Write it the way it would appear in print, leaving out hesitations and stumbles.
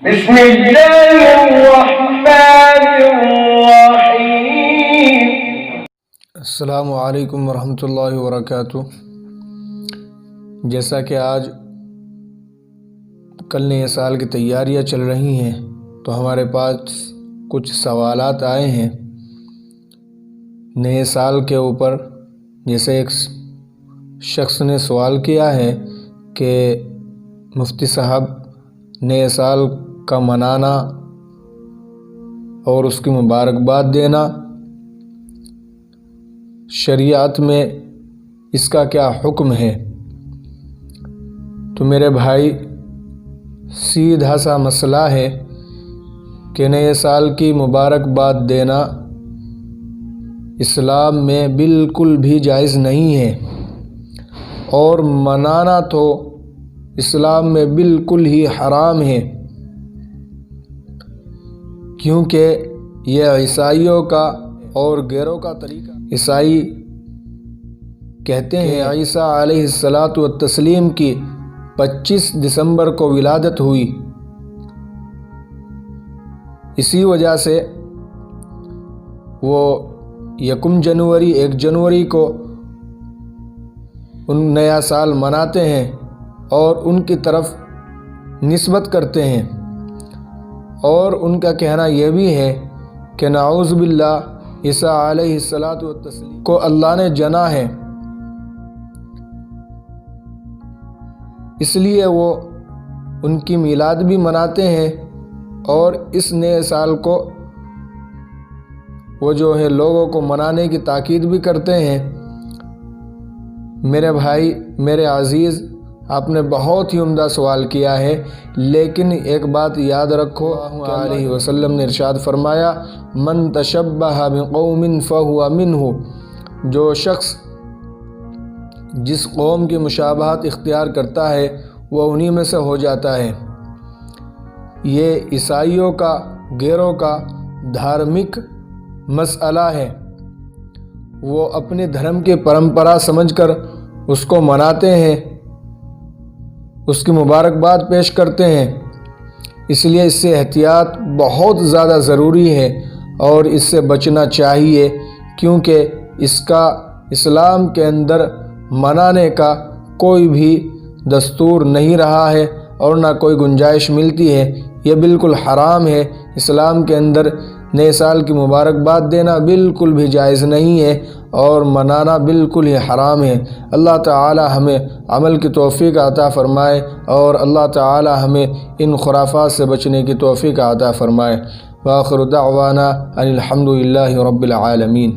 بسم اللہ الرحمن الرحیم۔ السلام علیکم ورحمۃ اللہ وبرکاتہ۔ جیسا کہ آج کل نئے سال کی تیاریاں چل رہی ہیں تو ہمارے پاس کچھ سوالات آئے ہیں نئے سال کے اوپر۔ جیسے ایک شخص نے سوال کیا ہے کہ مفتی صاحب، نئے سال کا منانا اور اس کی مبارکباد دینا شریعت میں اس کا کیا حکم ہے؟ تو میرے بھائی، سیدھا سا مسئلہ ہے کہ نئے سال کی مبارکباد دینا اسلام میں بالکل بھی جائز نہیں ہے، اور منانا تو اسلام میں بالکل ہی حرام ہے، کیونکہ یہ عیسائیوں کا اور غیروں کا طریقہ۔ عیسائی کہتے ہیں عیسیٰ علیہ السلام کی 25 دسمبر کو ولادت ہوئی، اسی وجہ سے وہ 1 جنوری کو ان نیا سال مناتے ہیں اور ان کی طرف نسبت کرتے ہیں، اور ان کا کہنا یہ بھی ہے کہ نعوذ باللہ عیسیٰ علیہ السلام کو اللہ نے جنا ہے، اس لیے وہ ان کی میلاد بھی مناتے ہیں، اور اس نئے سال کو وہ جو ہے لوگوں کو منانے کی تاکید بھی کرتے ہیں۔ میرے بھائی، میرے عزیز، آپ نے بہت ہی عمدہ سوال کیا ہے، لیکن ایک بات یاد رکھو کہ علیہ وسلم نے ارشاد فرمایا، من تشبہ بقوم فہو منہ، جو شخص جس قوم کی مشابہت اختیار کرتا ہے وہ انہی میں سے ہو جاتا ہے۔ یہ عیسائیوں کا، غیروں کا دھارمک مسئلہ ہے، وہ اپنے دھرم کی پرمپرا سمجھ کر اس کو مناتے ہیں، اس کی مبارکباد پیش کرتے ہیں، اس لیے اس سے احتیاط بہت زیادہ ضروری ہے اور اس سے بچنا چاہیے، کیونکہ اس کا اسلام کے اندر منانے کا کوئی بھی دستور نہیں رہا ہے اور نہ کوئی گنجائش ملتی ہے، یہ بالکل حرام ہے۔ اسلام کے اندر نئے سال کی مبارکباد دینا بالکل بھی جائز نہیں ہے اور منانا بالکل ہی حرام ہے۔ اللہ تعالی ہمیں عمل کی توفیق عطا فرمائے اور اللہ تعالی ہمیں ان خرافات سے بچنے کی توفیق عطا فرمائے۔ وآخر دعوانا ان الحمد للہ رب العالمین۔